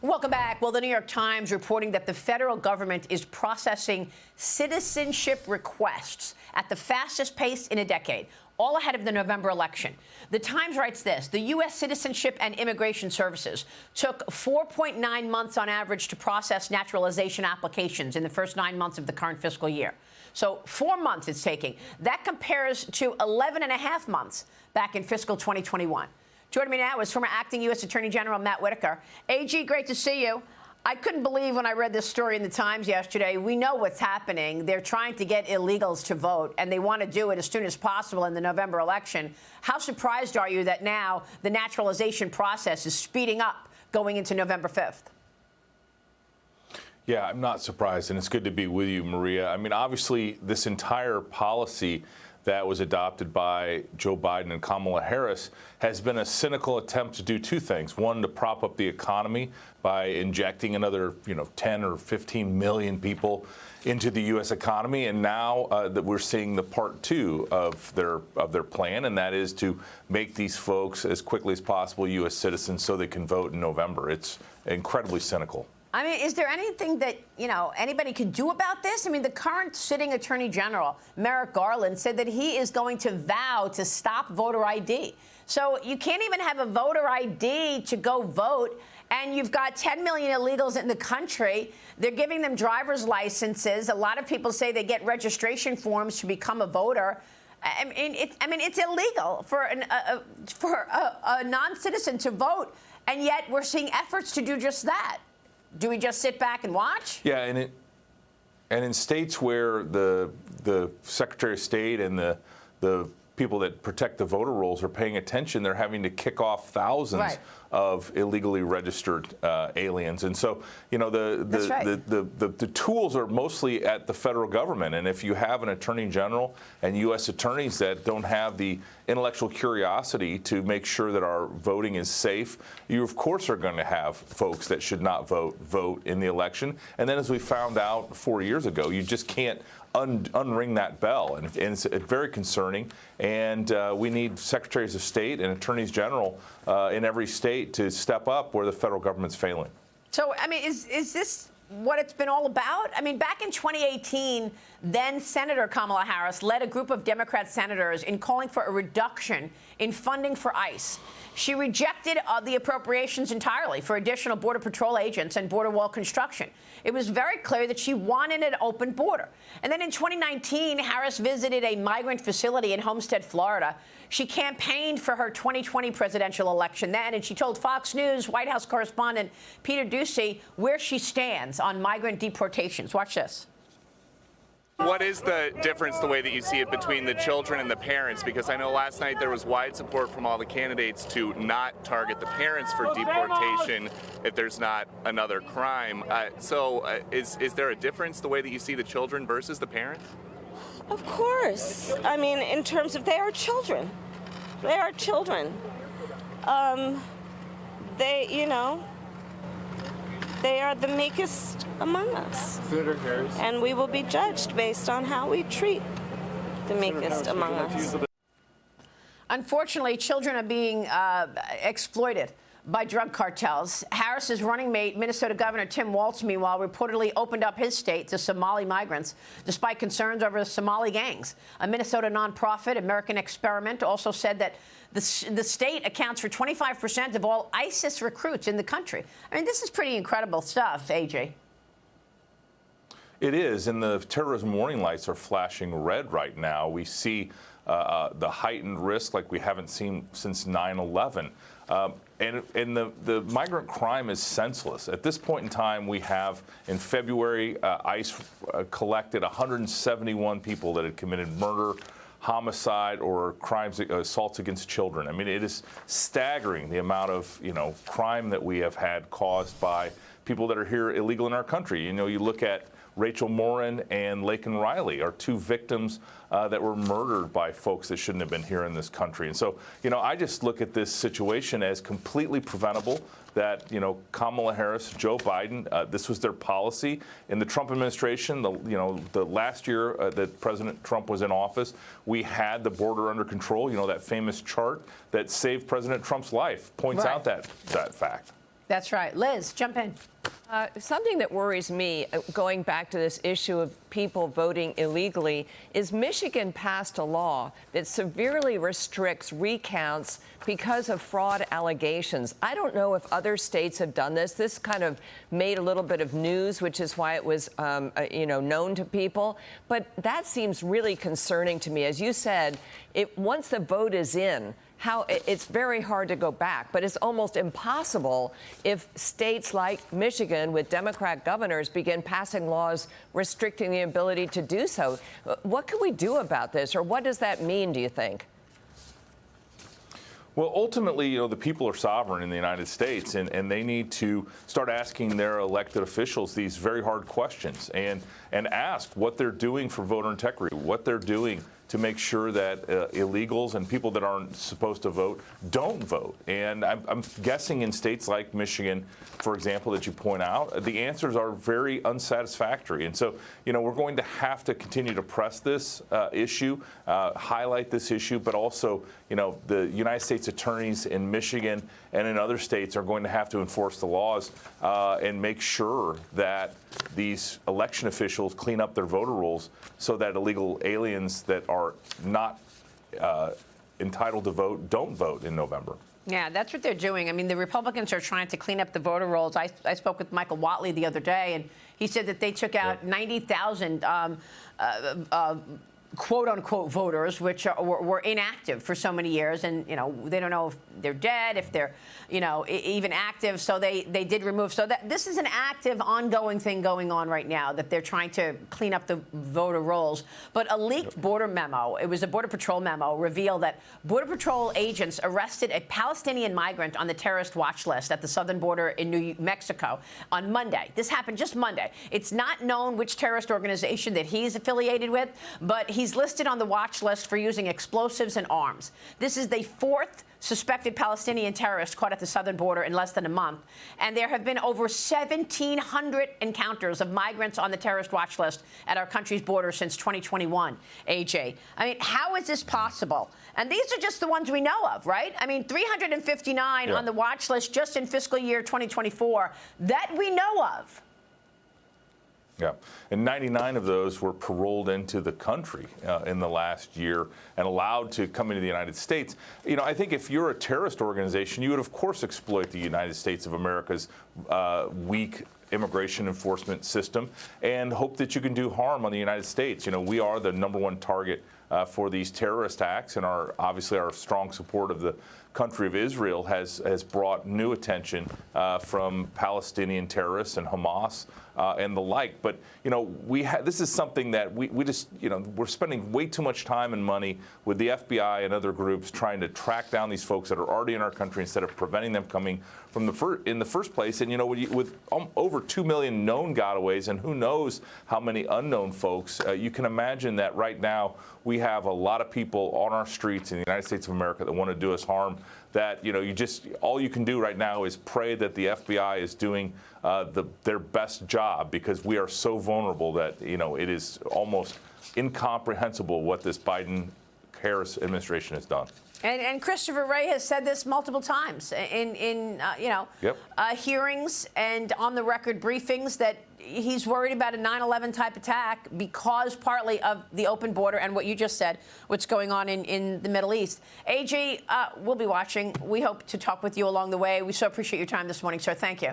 Welcome back. Well, the New York Times reporting that the federal government is processing citizenship requests at the fastest pace in a decade, all ahead of the November election. The Times writes this: the U.S. Citizenship and Immigration Services took 4.9 months on average to process naturalization applications in the first 9 months of the current fiscal year. So 4 months it's taking. That compares to 11 and a half months back in fiscal 2021. Joining me now is former acting U.S. Attorney General Matt Whitaker. AG, great to see you. I couldn't believe when I read this story in the Times yesterday. We know what's happening. They're trying to get illegals to vote, and they want to do it as soon as possible in the November election. How surprised are you that now the naturalization process is speeding up going into November 5th? Yeah, I'm not surprised, and it's good to be with you, Maria. I mean, obviously, this entire policy that was adopted by Joe Biden and Kamala Harris has been a cynical attempt to do two things. One, to prop up the economy by injecting another, 10 or 15 million people into the U.S. economy. And now that we're seeing the part two of their plan, and that is to make these folks as quickly as possible U.S. citizens so they can vote in November. It's incredibly cynical. I mean, is there anything that, anybody can do about this? I mean, the current sitting Attorney General, Merrick Garland, said that he is going to vow to stop voter ID. So you can't even have a voter ID to go vote, and you've got 10 million illegals in the country. They're giving them driver's licenses. A lot of people say they get registration forms to become a voter. I mean, it's illegal for a non-citizen to vote, and yet we're seeing efforts to do just that. Do we just sit back and watch? Yeah, and in states where the Secretary of State and the people that protect the voter rolls are paying attention, they're having to kick off thousands of illegally registered aliens. And so, the tools are mostly at the federal government. And if you have an attorney general and U.S. attorneys that don't have the intellectual curiosity to make sure that our voting is safe, you, of course, are going to have folks that should not vote in the election. And then, as we found out 4 years ago, you just can't unring that bell, and it's very concerning. And we need secretaries of state and attorneys general in every state to step up where the federal government's failing. So, I mean, is this what it's been all about? I mean, back in 2018, then Senator Kamala Harris led a group of Democrat senators in calling for a reduction in funding for ICE. She rejected the appropriations entirely for additional Border Patrol agents and border wall construction. It was very clear that she wanted an open border. And then in 2019, Harris visited a migrant facility in Homestead, Florida. She campaigned for her 2020 presidential election then, and she told Fox News White House correspondent Peter Doocy where she stands on migrant deportations. Watch this. What is the difference, the way that you see it, between the children and the parents? Because I know last night there was wide support from all the candidates to not target the parents for deportation if there's not another crime. Is there a difference, the way that you see the children versus the parents? Of course. I mean, in terms of they are children. They are children. They are the meekest among us. Senator Harris. And we will be judged based on how we treat the meekest among us. Unfortunately, children are being exploited by drug cartels. Harris's running mate, Minnesota Governor Tim Walz, meanwhile, reportedly opened up his state to Somali migrants, despite concerns over the Somali gangs. A Minnesota nonprofit, American Experiment, also said that the state accounts for 25% of all ISIS recruits in the country. I mean, this is pretty incredible stuff, AJ. It is, and the terrorism warning lights are flashing red right now. We see the heightened risk like we haven't seen since 9/11. And the migrant crime is senseless. At this point in time, we have, in February, ICE collected 171 people that had committed murder, homicide, or crimes, assaults against children. I mean, it is staggering the amount of, crime that we have had caused by people that are here illegal in our country. You look at Rachel Morin and Laken Riley are two victims that were murdered by folks that shouldn't have been here in this country. And so, I just look at this situation as completely preventable, that, Kamala Harris, Joe Biden, this was their policy. In the Trump administration, the last year that President Trump was in office, we had the border under control. That famous chart that saved President Trump's life points out that fact. That's right. Liz, jump in. Something that worries me, going back to this issue of people voting illegally, is Michigan passed a law that severely restricts recounts because of fraud allegations. I don't know if other states have done this. This kind of made a little bit of news, which is why it was, known to people. But that seems really concerning to me. As you said, once the vote is in, it's very hard to go back, but it's almost impossible if states like Michigan with Democrat governors begin passing laws restricting the ability to do so. What can we do about this, or what does that mean, do you think? Well, ultimately, the people are sovereign in the United States, and they need to start asking their elected officials these very hard questions and ask what they're doing for voter integrity, what they're doing to make sure that illegals and people that aren't supposed to vote don't vote. And I'm guessing in states like Michigan, for example, that you point out, the answers are very unsatisfactory. And so, we're going to have to continue to press this issue, highlight this issue, but also, the United States attorneys in Michigan and in other states are going to have to enforce the laws and make sure that these election officials clean up their voter rolls so that illegal aliens that are not entitled to vote don't vote in November. Yeah, that's what they're doing. I mean, the Republicans are trying to clean up the voter rolls. I spoke with Michael Watley the other day, and he said that they took out 90,000 quote-unquote voters, which were inactive for so many years, and they don't know if they're dead, if they're even active. So they did remove. So this is an active, ongoing thing going on right now, that they're trying to clean up the voter rolls. But a leaked border memo, it was a Border Patrol memo, revealed that Border Patrol agents arrested a Palestinian migrant on the terrorist watch list at the southern border in New Mexico on Monday. This happened just Monday. It's not known which terrorist organization that he's affiliated with, but he's listed on the watch list for using explosives and arms. This is the fourth suspected Palestinian terrorist caught at the southern border in less than a month. And there have been over 1,700 encounters of migrants on the terrorist watch list at our country's border since 2021, AJ. I mean, how is this possible? And these are just the ones we know of, right? I mean, 359 on the watch list just in fiscal year 2024 that we know of. Yeah, and 99 of those were paroled into the country in the last year and allowed to come into the United States. I think if you're a terrorist organization, you would, of course, exploit the United States of America's weak immigration enforcement system and hope that you can do harm on the United States. We are the #1 target for these terrorist acts, and obviously our strong support of the country of Israel has brought new attention from Palestinian terrorists and Hamas and the like. But this is something that we just we're spending way too much time and money with the FBI and other groups trying to track down these folks that are already in our country instead of preventing them coming from in the first place. And with over 2 million known gotaways and who knows how many unknown folks, you can imagine that right now we have a lot of people on our streets in the United States of America that want to do us harm. That all you can do right now is pray that the FBI is doing their best job, because we are so vulnerable that it is almost incomprehensible what this Biden-Harris administration has done. And Christopher Wray has said this multiple times in hearings and on the record briefings, that he's worried about a 9/11 type attack because partly of the open border and what you just said, what's going on in the Middle East. AG, we'll be watching. We hope to talk with you along the way. We so appreciate your time this morning, sir. Thank you.